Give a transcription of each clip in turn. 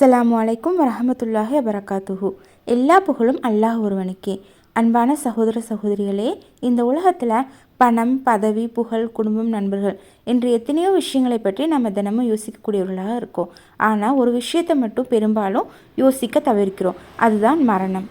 அஸ்ஸலாமு அலைக்கும் வரஹமத்துல்லாஹி வபரகாத்துஹு. எல்லா புகழும் அல்லாஹ் ஒருவனுக்கே. அன்பான சகோதர சகோதரிகளே, இந்த உலகத்தில் பணம், பதவி, புகழ், குடும்பம், நண்பர்கள் என்று எத்தனையோ விஷயங்களை பற்றி நம்ம தினமும் யோசிக்கக்கூடியவர்களாக இருக்கோம். ஆனால் ஒரு விஷயத்தை மட்டும் பெரும்பாலும் யோசிக்க தவிர்க்கிறோம், அதுதான் மரணம்.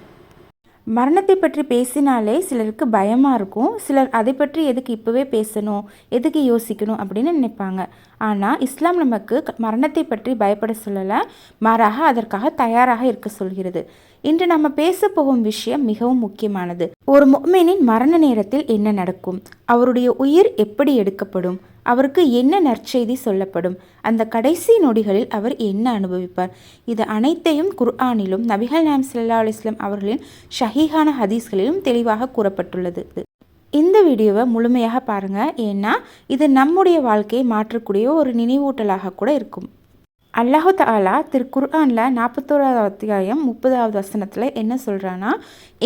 மரணத்தை பற்றி பேசினாலே சிலருக்கு பயமாக இருக்கும். சிலர் அதை பற்றி எதுக்கு இப்போவே பேசணும், எதுக்கு யோசிக்கணும் அப்படின்னு நினைப்பாங்க. ஆனால் இஸ்லாம் நமக்கு மரணத்தை பற்றி பயப்பட சொல்லலை, மாறாக அதற்காக தயாராக இருக்க சொல்கிறது. இன்று நம்ம பேச போகும் விஷயம் மிகவும் முக்கியமானது. ஒரு முஃமினின் மரண நேரத்தில் என்ன நடக்கும், அவருடைய உயிர் எப்படி எடுக்கப்படும், அவருக்கு என்ன நற்செய்தி சொல்லப்படும், அந்த கடைசி நொடிகளில் அவர் என்ன அனுபவிப்பார், இது அனைத்தையும் குர்ஆனிலும் நபிகள் நாயகம் ஸல்லல்லாஹு அலைஹி வஸல்லம் அவர்களின் ஸஹீஹான ஹதீஸ்களிலும் தெளிவாக கூறப்பட்டுள்ளது. இந்த வீடியோவை முழுமையாக பாருங்கள், ஏன்னா இது நம்முடைய வாழ்க்கையை மாற்றக்கூடிய ஒரு நினைவூட்டலாக கூட இருக்கும். அல்லாஹு தஆலா குர்ஆனில் 41வது அத்தியாயம் 30வது வசனத்தில் என்ன சொல்கிறான்னா,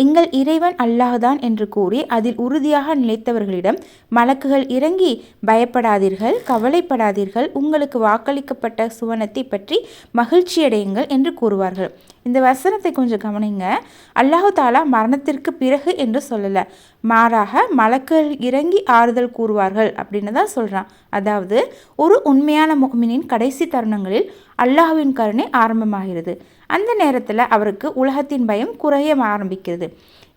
எங்கள் இறைவன் அல்லாஹ்தான் என்று கூறி அதில் உறுதியாக நிலைத்தவர்களிடம் மலக்குகள் இறங்கி, பயப்படாதீர்கள், கவலைப்படாதீர்கள், உங்களுக்கு வாக்களிக்கப்பட்ட சுவனத்தை பற்றி மகிழ்ச்சியடையுங்கள் என்று கூறுவார்கள். இந்த வசனத்தை கொஞ்சம் கவனிங்க. அல்லாஹு தஆலா மரணத்திற்கு பிறகு என்று சொல்லலை, மாறாக மலக்குகள் இறங்கி ஆறுதல் கூறுவார்கள் அப்படின்னு தான் சொல்கிறான். அதாவது ஒரு உண்மையான முஃமினின் கடைசி தருணங்களில் அல்லாஹ்வின் கருணை ஆரம்பமாகிறது. அந்த நேரத்தில் அவருக்கு உலகத்தின் பயம் குறைய ஆரம்பிக்கிறது.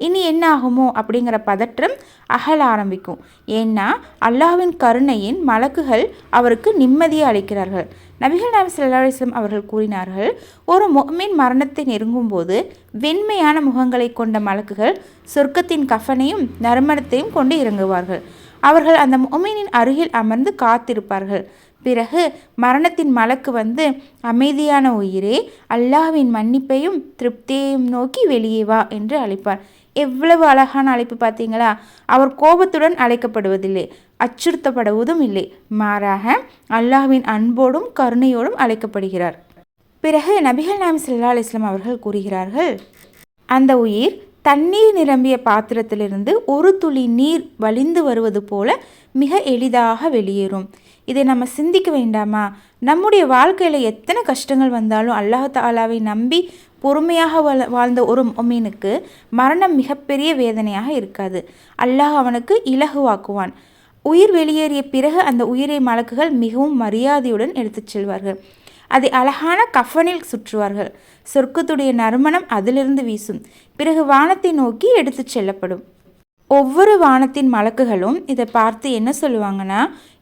இனி என்ன ஆகுமோ அப்படிங்கிற பதற்றம் அகல ஆரம்பிக்கும். ஏன்னா அல்லாஹ்வின் கருணையின் மலக்குகள் அவருக்கு நிம்மதியை அளிக்கிறார்கள். நபிகள் நாயகம் ஸல்லல்லாஹு அலைஹி வஸல்லம் அவர்கள் கூறினார்கள், ஒரு முஃமின் மரணத்தை நெருங்கும் போது வெண்மையான முகங்களை கொண்ட மலக்குகள் சொர்க்கத்தின் கஃனையும் நறுமணத்தையும் கொண்டு இறங்குவார்கள். அவர்கள் அந்த முஃமினின் அருகில் அமர்ந்து காத்திருப்பார்கள். பிறகு மரணத்தின் மலக்கு வந்து, அமைதியான உயிரே, அல்லாஹ்வின் மன்னிப்பையும் திருப்தியையும் நோக்கி வெளியே வா என்று அழைப்பார். எவ்வளவு அழகான அழைப்பு பார்த்தீங்களா? அவர் கோபத்துடன் அழைக்கப்படுவதில்லை, அச்சுறுத்தப்படுவதும் இல்லை, மாறாக அல்லாஹ்வின் அன்போடும் கருணையோடும் அழைக்கப்படுகிறார். பிறகு நபிகள் நாயகம் ஸல்லல்லாஹு அலைஹி வஸல்லம் அவர்கள் கூறுகிறார்கள், அந்த உயிர் தண்ணீர் நிரம்பிய பாத்திரத்திலிருந்து ஒரு துளி நீர் வழிந்து வருவது போல மிக எளிதாக வெளியேறும். இதை நம்ம சிந்திக்க வேண்டாமா? நம்முடைய வாழ்க்கையில் எத்தனை கஷ்டங்கள் வந்தாலும் அல்லாஹ் தஆலாவை நம்பி பொறுமையாக வாழ்ந்த ஒரு முஃமினுக்கு மரணம் மிகப்பெரிய வேதனையாக இருக்காது. அல்லாஹ் அவனுக்கு இலகுவாக்குவான். உயிர் வெளியேறிய பிறகு அந்த உயிரை மலக்குகள் மிகவும் மரியாதையுடன் எடுத்துச் செல்வார்கள். அதை அழகான கஃனில் சுற்றுவார்கள். சொர்க்கத்துடைய நறுமணம் அதிலிருந்து வீசும். பிறகு வானத்தை நோக்கி எடுத்துச் செல்லப்படும். ஒவ்வொரு வானத்தின் மலக்குகளும் இதை பார்த்து என்ன சொல்லுவாங்கன்னா,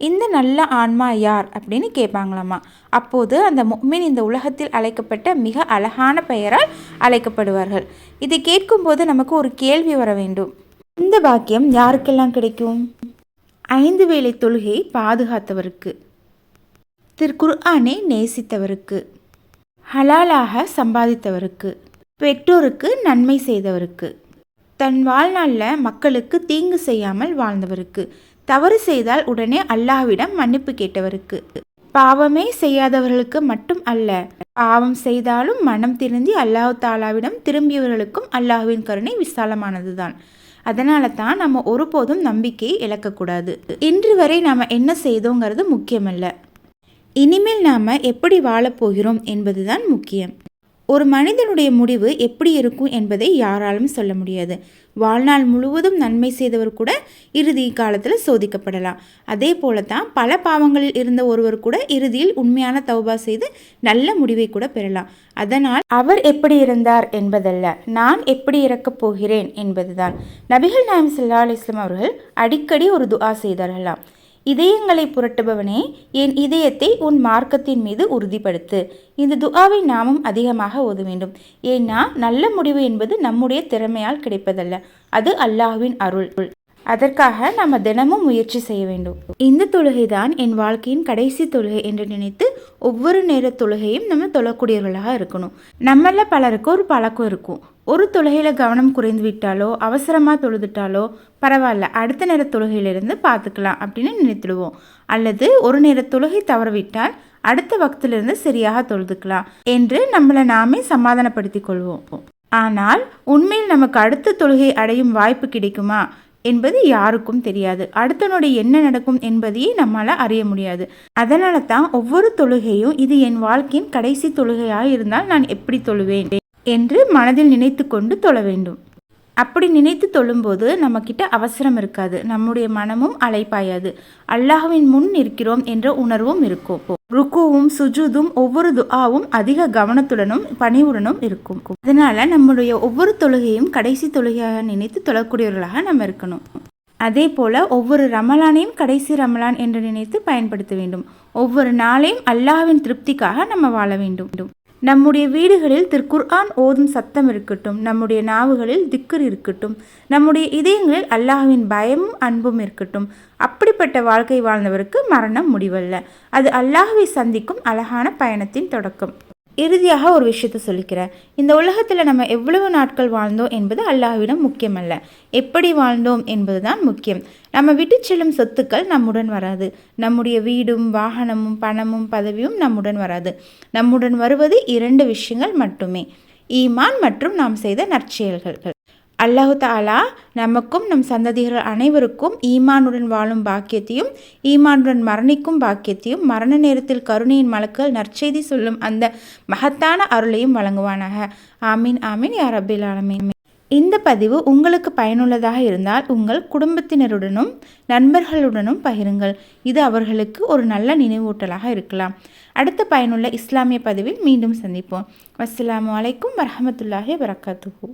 இந்த நல்ல ஆன்மா யார் அப்படின்னு கேட்பாங்களாமா. அப்போது அந்த முஃமின் இந்த உலகத்தில் அழைக்கப்பட்ட மிக அழகான பெயரால் அழைக்கப்படுவார்கள். இதை கேட்கும்போது நமக்கு ஒரு கேள்வி வர வேண்டும், இந்த பாக்கியம் யாருக்கெல்லாம் கிடைக்கும்? 5 வேளை தொழுகை பாதுகாத்தவருக்கு, குர்ஆனை நேசித்தவருக்கு, ஹலாலாக சம்பாதித்தவருக்கு, பெற்றோருக்கு நன்மை செய்தவருக்கு, தன் வாழ்நாளில் மக்களுக்கு தீங்கு செய்யாமல் வாழ்ந்தவருக்கு, தவறு செய்தால் உடனே அல்லாஹ்விடம் மன்னிப்பு கேட்டவருக்கு, பாவமே செய்யாதவர்களுக்கு மட்டும் அல்ல, பாவம் செய்தாலும் மனம் திருந்தி அல்லாஹ் தாலாவிடம் திரும்பியவர்களுக்கும் அல்லாஹ்வின் கருணை விசாலமானதுதான். அதனால தான் நம்ம ஒருபோதும் நம்பிக்கையை இழக்கக்கூடாது. இன்று வரை நாம் என்ன செய்தோங்கிறது முக்கியமல்ல, இனிமேல் நாம் எப்படி வாழப்போகிறோம் என்பதுதான் முக்கியம். ஒரு மனிதனுடைய முடிவு எப்படி இருக்கும் என்பதை யாராலும் சொல்ல முடியாது. வாழ்நாள் முழுவதும் நன்மை செய்தவர் கூட இறுதி காலத்தில் சோதிக்கப்படலாம். அதே போல தான் பல பாவங்களில் இருந்த ஒருவர் கூட இறுதியில் உண்மையான தௌபா செய்து நல்ல முடிவை கூட பெறலாம். அதனால் அவர் எப்படி இருந்தார் என்பதல்ல, நான் எப்படி இறக்கப் போகிறேன் என்பதுதான். நபிகள் நாயகம் ஸல்லல்லாஹு அலைஹி வஸல்லம் அவர்கள் அடிக்கடி ஒரு துஆ செய்தார்களாம், இதயங்களை புரட்டுபவனே, என் இதயத்தை உன் மார்க்கத்தின் மீது உறுதிப்படுத்து. இந்த துஆவை நாமும் அதிகமாக ஓத வேண்டும். ஏன்னா நல்ல முடிவு என்பது நம்முடைய திறமையால் கிடைப்பதல்ல, அது அல்லாஹ்வின் அருள். அதற்காக நம்ம தினமும் முயற்சி செய்ய வேண்டும். இந்த தொழுகை தான் என் வாழ்க்கையின் கடைசி தொழுகை என்று நினைத்து ஒவ்வொரு நேர தொழுகையும் நம்ம தொழக்கூடியவர்களாக இருக்கணும். நம்மள பலருக்கு ஒரு பழக்கம் இருக்கும், ஒரு தொழுகையில் கவனம் குறைந்து விட்டாலோ அவசரமாக தொழுதுட்டாலோ பரவாயில்ல, அடுத்த நேர தொழுகையிலிருந்து பார்த்துக்கலாம் அப்படின்னு நினைத்துடுவோம். அல்லது ஒரு நேர தொழுகை தவறவிட்டால் அடுத்த வக்திலிருந்து சரியாக தொழுதுக்கலாம் என்று நம்மளை நாமே சமாதானப்படுத்தி கொள்வோம். ஆனால் உண்மையில் நமக்கு அடுத்த தொழுகை அடையும் வாய்ப்பு கிடைக்குமா என்பது யாருக்கும் தெரியாது. அடுத்த நொடி என்ன நடக்கும் என்பதையே நம்மால் அறிய முடியாது. அதனால தான் ஒவ்வொரு தொழுகையும் இது என் வாழ்க்கையின் கடைசி தொழுகையாக இருந்தால் நான் எப்படி தொழுவேன் என்று மனதில் நினைத்து கொண்டு தொழ வேண்டும். அப்படி நினைத்து தொழும்போது நம்மக்கிட்ட அவசரம் இருக்காது, நம்முடைய மனமும் அலைப்பாயாது, அல்லாஹ்வின் முன் இருக்கிறோம் என்ற உணர்வும் இருக்கும். ருக்குவும் சுஜூதும் ஒவ்வொரு துஆவும் அதிக கவனத்துடனும் பணிவுடனும் இருக்கும். அதனால நம்முடைய ஒவ்வொரு தொழுகையும் கடைசி தொழுகையாக நினைத்து தொழக்கூடியவர்களாக நம்ம இருக்கணும். அதே போல் ஒவ்வொரு ரமலானையும் கடைசி ரமலான் என்று நினைத்து பயன்படுத்த வேண்டும். ஒவ்வொரு நாளையும் அல்லாஹ்வின் திருப்திக்காக நம்ம வாழ வேண்டும். நம்முடைய வீடுகளில் திருக்குர்ஆன் ஓதும் சத்தம் இருக்கட்டும், நம்முடைய நாவுகளில் திக்ர் இருக்கட்டும், நம்முடைய இதயங்களில் அல்லாஹ்வின் பயமும் அன்பும் இருக்கட்டும். அப்படிப்பட்ட வாழ்க்கை வாழ்ந்தவருக்கு மரணம் முடிவல்ல, அது அல்லாஹ்வை சந்திக்கும் அழகான பயணத்தின் தொடக்கம். இறுதியாக ஒரு விஷயத்தை சொல்லிக்கிறேன். இந்த உலகத்தில் நம்ம எவ்வளவு நாட்கள் வாழ்ந்தோம் என்பது அல்லாஹ்விடம் முக்கியமல்ல, எப்படி வாழ்ந்தோம் என்பது தான் முக்கியம். நம்ம விட்டு செல்லும் சொத்துக்கள் நம்முடன் வராது. நம்முடைய வீடும் வாகனமும் பணமும் பதவியும் நம்முடன் வராது. நம்முடன் வருவது 2 விஷயங்கள் மட்டுமே, ஈமான் மற்றும் நாம் செய்த நற்செயல்கள். அல்லாஹு தஆலா நமக்கும் நம் சந்ததிகள் அனைவருக்கும் ஈமானுடன் வாழும் பாக்கியத்தையும் ஈமானுடன் மரணிக்கும் பாக்கியத்தையும் மரண நேரத்தில் கருணையின் மலக்குகள் நற்செய்தி சொல்லும் அந்த மகத்தான அருளையும் வழங்குவானாக. ஆமீன் ஆமீன் யா ரப்பில் ஆலமீன். இந்த பதிவு உங்களுக்கு பயனுள்ளதாக இருந்தால் உங்கள் குடும்பத்தினருடனும் நண்பர்களுடனும் பகிருங்கள். இது அவர்களுக்கு ஒரு நல்ல நினைவூட்டலாக இருக்கலாம். அடுத்த பயனுள்ள இஸ்லாமிய பதிவில் மீண்டும் சந்திப்போம். அஸ்ஸலாமு அலைக்கும் வரஹ்மத்துல்லாஹி வபரகாத்துஹு.